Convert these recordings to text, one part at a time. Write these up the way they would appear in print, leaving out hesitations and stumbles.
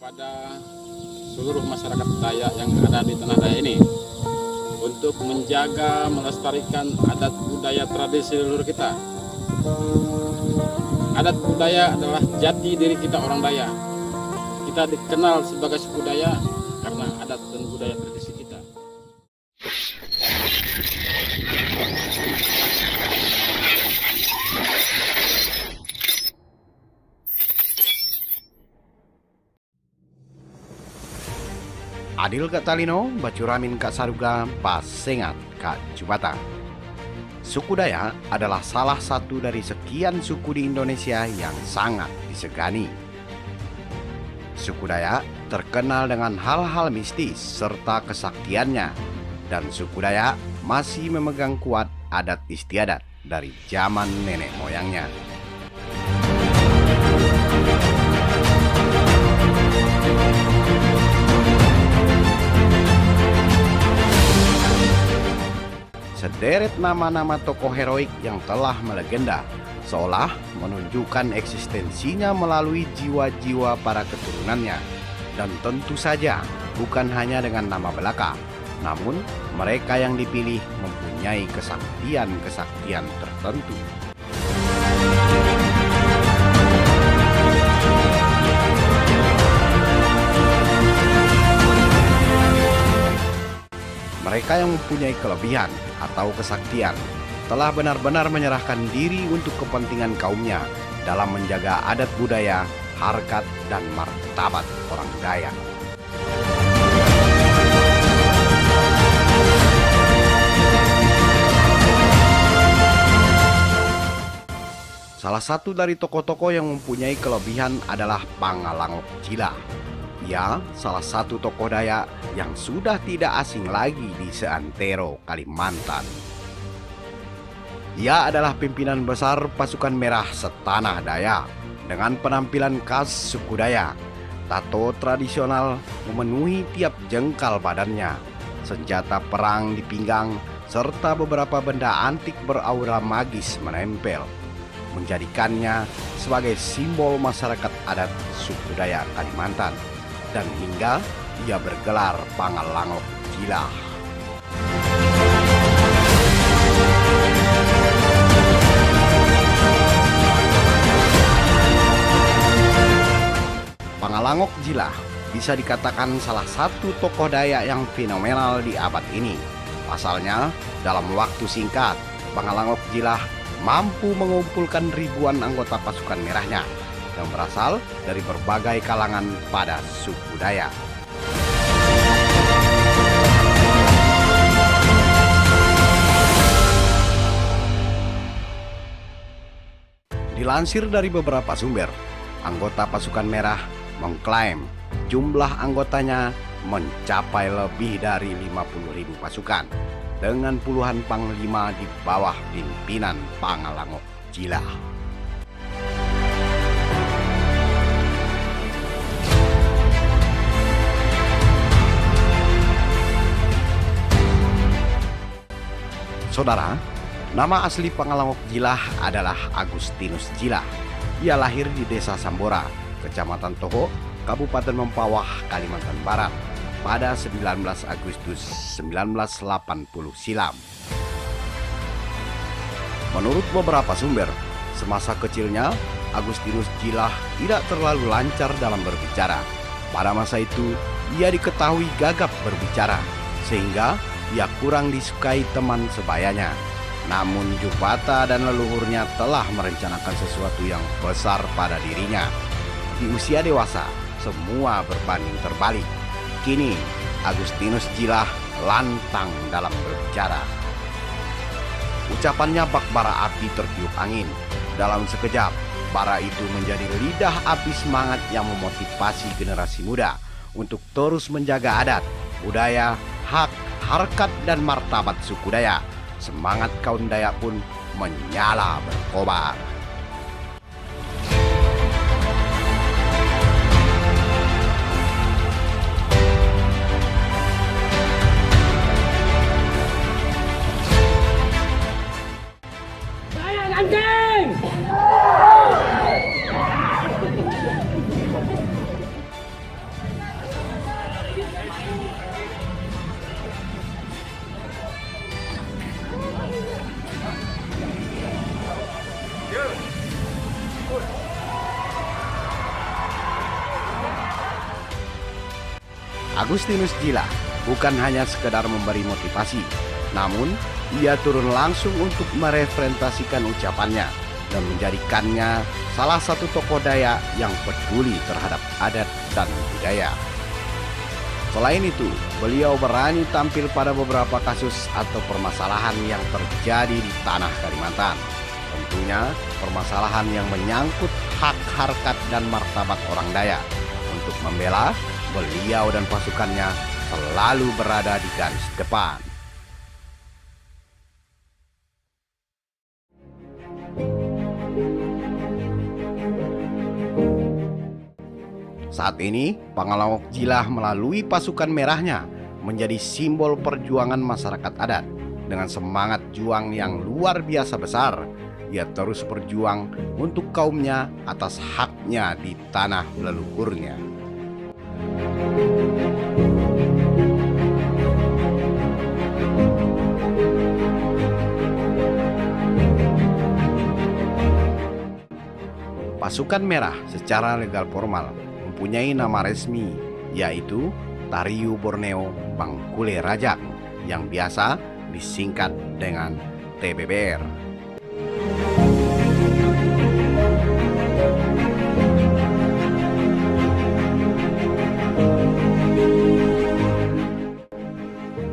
kepada seluruh masyarakat Dayak yang ada di tanah Dayak ini untuk menjaga, melestarikan adat budaya tradisi leluhur kita. Adat budaya adalah jati diri kita orang Dayak. Kita dikenal sebagai suku Dayak karena adat dan budaya tradisi kita. Adil Kak Talino, Bacuramin Kak Saruga, Pasengat Kak Jubata. Suku Dayak adalah salah satu dari sekian suku di Indonesia yang sangat disegani. Suku Dayak terkenal dengan hal-hal mistis serta kesaktiannya, dan suku Dayak masih memegang kuat adat istiadat dari zaman nenek moyangnya. Sederet nama-nama tokoh heroik yang telah melegenda, seolah menunjukkan eksistensinya melalui jiwa-jiwa para keturunannya. Dan tentu saja bukan hanya dengan nama belaka, namun mereka yang dipilih mempunyai kesaktian-kesaktian tertentu. Mereka yang mempunyai kelebihan atau kesaktian telah benar-benar menyerahkan diri untuk kepentingan kaumnya dalam menjaga adat budaya, harkat, dan martabat orang Dayak. Salah satu dari tokoh-tokoh yang mempunyai kelebihan adalah Pangalangok Jilah. Ia salah satu tokoh Dayak yang sudah tidak asing lagi di seantero Kalimantan. Ia adalah pimpinan besar pasukan merah setanah Dayak dengan penampilan khas suku Dayak. Tato tradisional memenuhi tiap jengkal badannya, senjata perang di pinggang, serta beberapa benda antik beraura magis menempel, menjadikannya sebagai simbol masyarakat adat suku Dayak Kalimantan. Dan hingga ia bergelar Pangalangok Jilah. Pangalangok Jilah bisa dikatakan salah satu tokoh Dayak yang fenomenal di abad ini. Pasalnya, dalam waktu singkat, Pangalangok Jilah mampu mengumpulkan ribuan anggota pasukan merahnya yang berasal dari berbagai kalangan pada suku Dayak. Dilansir dari beberapa sumber, anggota pasukan merah mengklaim jumlah anggotanya mencapai lebih dari 50.000 pasukan dengan puluhan panglima di bawah pimpinan Pangalangok Jilah. Saudara, nama asli Pangalangok Jilah adalah Agustinus Jilah. Ia lahir di Desa Sambora, Kecamatan Toho, Kabupaten Mempawah, Kalimantan Barat pada 19 Agustus 1980 silam. Menurut beberapa sumber, semasa kecilnya Agustinus Jilah tidak terlalu lancar dalam berbicara. Pada masa itu, ia diketahui gagap berbicara, sehingga ia kurang disukai teman sebayanya. Namun Jubata dan leluhurnya telah merencanakan sesuatu yang besar pada dirinya. Di usia dewasa, semua berbanding terbalik. Kini, Agustinus Jilah lantang dalam berbicara. Ucapannya bak bara api tertiup angin. Dalam sekejap, bara itu menjadi lidah api semangat yang memotivasi generasi muda untuk terus menjaga adat, budaya, hak, harkat, dan martabat suku Dayak. Semangat kaum Dayak pun menyala berkobar. Dayak anjing! Agustinus Jilah bukan hanya sekedar memberi motivasi, namun ia turun langsung untuk merepresentasikan ucapannya dan menjadikannya salah satu tokoh Dayak yang peduli terhadap adat dan budaya. Selain itu, beliau berani tampil pada beberapa kasus atau permasalahan yang terjadi di tanah Kalimantan. Tentunya permasalahan yang menyangkut hak harkat dan martabat orang Dayak. Untuk membela, beliau dan pasukannya selalu berada di garis depan. Saat ini, Pangalawok Jilah melalui pasukan merahnya menjadi simbol perjuangan masyarakat adat. Dengan semangat juang yang luar biasa besar, ia terus berjuang untuk kaumnya atas haknya di tanah leluhurnya. Pasukan Merah secara legal formal mempunyai nama resmi, yaitu Tariu Borneo Bangkule Rajak, yang biasa disingkat dengan TBBR.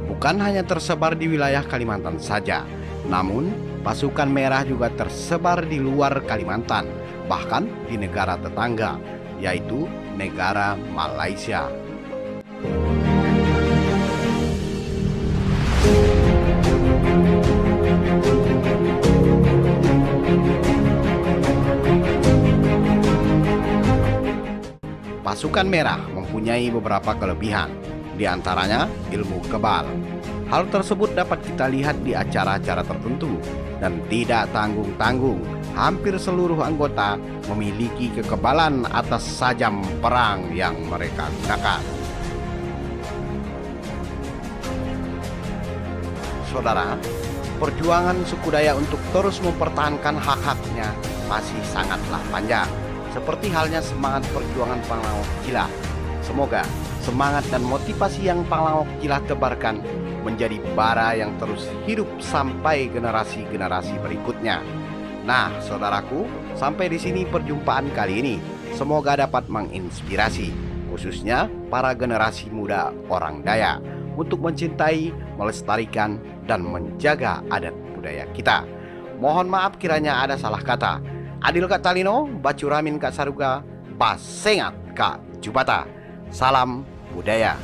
Bukan hanya tersebar di wilayah Kalimantan saja, namun pasukan Merah juga tersebar di luar Kalimantan, bahkan di negara tetangga, yaitu negara Malaysia. Pasukan Merah mempunyai beberapa kelebihan, di antaranya ilmu kebal. Hal tersebut dapat kita lihat di acara-acara tertentu dan tidak tanggung-tanggung. Hampir seluruh anggota memiliki kekebalan atas sajam perang yang mereka gunakan. Saudara, perjuangan suku Dayak untuk terus mempertahankan hak-haknya masih sangatlah panjang. Seperti halnya semangat perjuangan Pangalawok Jilah. Semoga semangat dan motivasi yang Pangalawok Jilah tebarkan menjadi bara yang terus hidup sampai generasi-generasi berikutnya. Nah, saudaraku, sampai di sini perjumpaan kali ini. Semoga dapat menginspirasi, khususnya para generasi muda orang Dayak, untuk mencintai, melestarikan, dan menjaga adat budaya kita. Mohon maaf kiranya ada salah kata. Adil Kak Talino, Bacuramin Kak Saruga, Basengat Kak Jubata. Salam budaya.